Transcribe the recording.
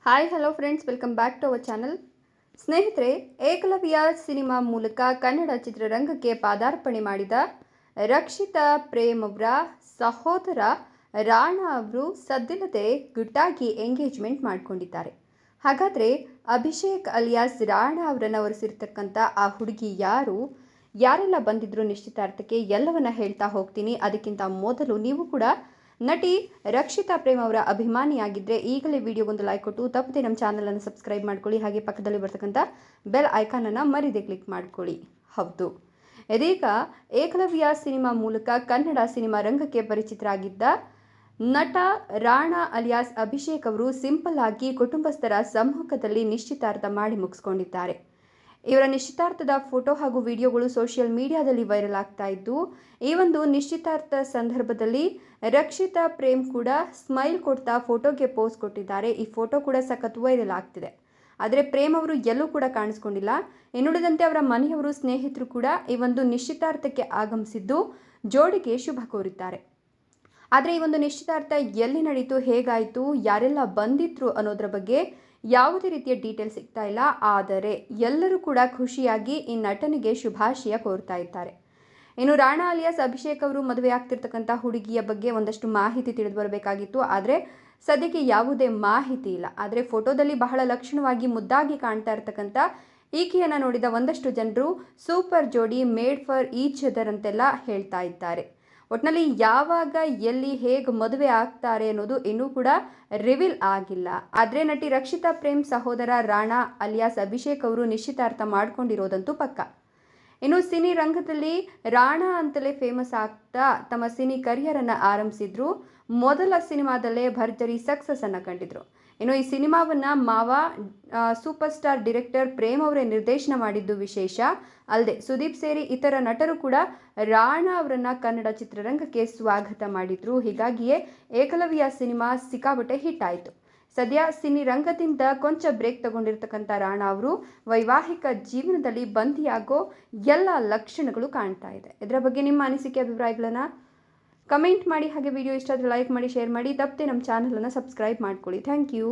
Hi hello friends, welcome back to our channel. ಸ್ನೇಹಿತರೆ, Ekalavya cinema ಮೂಲಕ ಕನ್ನಡ ಚಿತ್ರರಂಗಕ್ಕೆ ಪಾದಾರ್ಪಣೆ ಮಾಡಿದ ರಕ್ಷಿತಾ ಪ್ರೇಮ್ ಅವರ ಸಹೋದರ ರಾಣಾ ಅವರು ಸದ್ದಿಲ್ಲದೆ ಗುಟ್ಟಾಗಿ ಎಂಗೇಜ್ಮೆಂಟ್ ಮಾಡಿಕೊಂಡಿದ್ದಾರೆ. ಹಾಗಾದರೆ ಅಭಿಷೇಕ್ ಅಲಿಯಾಸ್ ರಾಣಾ ಅವರನ್ನು ಒರೆಸಿರ್ತಕ್ಕಂಥ ಆ ಹುಡುಗಿ ಯಾರು, ಯಾರೆಲ್ಲ ಬಂದಿದ್ರು ನಿಶ್ಚಿತಾರ್ಥಕ್ಕೆ, ಎಲ್ಲವನ್ನ ಹೇಳ್ತಾ ಹೋಗ್ತೀನಿ. ಅದಕ್ಕಿಂತ ಮೊದಲು ನೀವು ಕೂಡ ನಟಿ ರಕ್ಷಿತಾ ಪ್ರೇಮ್ ಅವರ ಅಭಿಮಾನಿಯಾಗಿದ್ದರೆ ಈಗಲೇ ವಿಡಿಯೋಗೊಂದು ಲೈಕ್ ಕೊಟ್ಟು ತಪ್ಪದೆ ನಮ್ಮ ಚಾನಲನ್ನು ಸಬ್ಸ್ಕ್ರೈಬ್ ಮಾಡ್ಕೊಳ್ಳಿ. ಹಾಗೆ ಪಕ್ಕದಲ್ಲಿ ಬರ್ತಕ್ಕಂಥ ಬೆಲ್ ಐಕಾನನ್ನು ಮರಿದೆ ಕ್ಲಿಕ್ ಮಾಡ್ಕೊಳ್ಳಿ. ಹೌದು, ಇದೀಗ ಏಕಲವ್ಯ ಸಿನಿಮಾ ಮೂಲಕ ಕನ್ನಡ ಸಿನಿಮಾ ರಂಗಕ್ಕೆ ಪರಿಚಿತರಾಗಿದ್ದ ನಟ ರಾಣಾ ಅಲಿಯಾಸ್ ಅಭಿಷೇಕ್ ಅವರು ಸಿಂಪಲ್ ಆಗಿ ಕುಟುಂಬಸ್ಥರ ಸಮ್ಮುಖದಲ್ಲಿ ನಿಶ್ಚಿತಾರ್ಥ ಮಾಡಿ ಮುಗಿಸ್ಕೊಂಡಿದ್ದಾರೆ. ಇವರ ನಿಶ್ಚಿತಾರ್ಥದ ಫೋಟೋ ಹಾಗೂ ವಿಡಿಯೋಗಳು ಸೋಷಿಯಲ್ ಮೀಡಿಯಾದಲ್ಲಿ ವೈರಲ್ ಆಗ್ತಾ ಇದ್ದು, ಈ ಒಂದು ನಿಶ್ಚಿತಾರ್ಥ ಸಂದರ್ಭದಲ್ಲಿ ರಕ್ಷಿತಾ ಪ್ರೇಮ್ ಕೂಡ ಸ್ಮೈಲ್ ಕೊಡ್ತಾ ಫೋಟೋಗೆ ಪೋಸ್ ಕೊಟ್ಟಿದ್ದಾರೆ. ಈ ಫೋಟೋ ಕೂಡ ಸಖತ್ ವೈರಲ್ ಆಗ್ತಿದೆ. ಆದರೆ ಪ್ರೇಮ್ ಅವರು ಎಲ್ಲೂ ಕೂಡ ಕಾಣಿಸ್ಕೊಂಡಿಲ್ಲ. ಇನ್ನುಳಿದಂತೆ ಅವರ ಮನೆಯವರು, ಸ್ನೇಹಿತರು ಕೂಡ ಈ ಒಂದು ನಿಶ್ಚಿತಾರ್ಥಕ್ಕೆ ಆಗಮಿಸಿದ್ದು ಜೋಡಿಗೆ ಶುಭ ಕೋರಿದ್ದಾರೆ. ಆದರೆ ಈ ಒಂದು ನಿಶ್ಚಿತಾರ್ಥ ಎಲ್ಲಿ ನಡೀತು, ಹೇಗಾಯಿತು, ಯಾರೆಲ್ಲ ಬಂದಿದ್ರು ಅನ್ನೋದ್ರ ಬಗ್ಗೆ ಯಾವುದೇ ರೀತಿಯ ಡೀಟೇಲ್ಸ್ ಸಿಗ್ತಾ ಇಲ್ಲ. ಆದರೆ ಎಲ್ಲರೂ ಕೂಡ ಖುಷಿಯಾಗಿ ಈ ನಟನಿಗೆ ಶುಭಾಶಯ ಕೋರ್ತಾ ಇದ್ದಾರೆ. ಇನ್ನು ರಾಣಾ ಅಲಿಯಾಸ್ ಅಭಿಷೇಕ್ ಅವರು ಮದುವೆ ಆಗ್ತಿರ್ತಕ್ಕಂಥ ಹುಡುಗಿಯ ಬಗ್ಗೆ ಒಂದಷ್ಟು ಮಾಹಿತಿ ತಿಳಿದು ಬರಬೇಕಾಗಿತ್ತು. ಆದರೆ ಸದ್ಯಕ್ಕೆ ಯಾವುದೇ ಮಾಹಿತಿ ಇಲ್ಲ. ಆದರೆ ಫೋಟೋದಲ್ಲಿ ಬಹಳ ಲಕ್ಷಣವಾಗಿ ಮುದ್ದಾಗಿ ಕಾಣ್ತಾ ಇರ್ತಕ್ಕಂಥ ಈಕೆಯನ್ನು ನೋಡಿದ ಒಂದಷ್ಟು ಜನರು ಸೂಪರ್ ಜೋಡಿ, ಮೇಡ್ ಫಾರ್ ಈಚ್ ಅದರ್ ಅಂತೆಲ್ಲ ಹೇಳ್ತಾ ಇದ್ದಾರೆ. ಒಟ್ಟಿನಲ್ಲಿ ಯಾವಾಗ, ಎಲ್ಲಿ, ಹೇಗೆ ಮದುವೆ ಆಗ್ತಾರೆ ಅನ್ನೋದು ಇನ್ನೂ ಕೂಡ ರಿವೀಲ್ ಆಗಿಲ್ಲ. ಆದರೆ ನಟಿ ರಕ್ಷಿತಾ ಪ್ರೇಮ್ ಸಹೋದರ ರಾಣಾ ಅಲಿಯಾಸ್ ಅಭಿಷೇಕ್ ಅವರು ನಿಶ್ಚಿತಾರ್ಥ ಮಾಡ್ಕೊಂಡಿರೋದಂತೂ ಪಕ್ಕ. ಇನ್ನು ಸಿನಿ ರಂಗದಲ್ಲಿ ರಾಣಾ ಅಂತಲೇ ಫೇಮಸ್ ಆಗ್ತಾ ತಮ್ಮ ಸಿನಿ ಕರಿಯರನ್ನು ಆರಂಭಿಸಿದ್ರು. ಮೊದಲ ಸಿನಿಮಾದಲ್ಲೇ ಭರ್ಜರಿ ಸಕ್ಸಸ್ ಅನ್ನು ಕಂಡಿದ್ರು. ಇನ್ನು ಈ ಸಿನಿಮಾವನ್ನು ಮಾವ ಸೂಪರ್ ಸ್ಟಾರ್ ಡೈರೆಕ್ಟರ್ ಪ್ರೇಮ್ ಅವರೇ ನಿರ್ದೇಶನ ಮಾಡಿದ್ದು ವಿಶೇಷ. ಅಲ್ಲದೆ ಸುದೀಪ್ ಸೇರಿ ಇತರ ನಟರು ಕೂಡ ರಾಣಾ ಅವರನ್ನು ಕನ್ನಡ ಚಿತ್ರರಂಗಕ್ಕೆ ಸ್ವಾಗತ ಮಾಡಿದ್ರು. ಹೀಗಾಗಿಯೇ ಏಕಲವ್ಯ ಸಿನಿಮಾ ಸಿಕ್ಕಾಪಟ್ಟೆ ಹಿಟ್ ಆಯಿತು. ಸದ್ಯ ಸಿನಿ ರಂಗದಿಂದ ಕೊಂಚ ಬ್ರೇಕ್ ತಗೊಂಡಿರ್ತಕ್ಕಂಥ ರಾಣಾ ಅವರು ವೈವಾಹಿಕ ಜೀವನದಲ್ಲಿ ಬಂದಿಯಾಗೋ ಎಲ್ಲ ಲಕ್ಷಣಗಳು ಕಾಣ್ತಾ ಇದೆ. ಇದರ ಬಗ್ಗೆ ನಿಮ್ಮ ಅನಿಸಿಕೆ, ಅಭಿಪ್ರಾಯಗಳನ್ನು ಕಮೆಂಟ್ ಮಾಡಿ. ಹಾಗೆ ವಿಡಿಯೋ ಇಷ್ಟ ಆದರೆ ಲೈಕ್ ಮಾಡಿ, ಶೇರ್ ಮಾಡಿ. ತಪ್ಪದೆ ನಮ್ಮ ಚಾನಲನ್ನು ಸಬ್ಸ್ಕ್ರೈಬ್ ಮಾಡ್ಕೊಳ್ಳಿ. Thank you.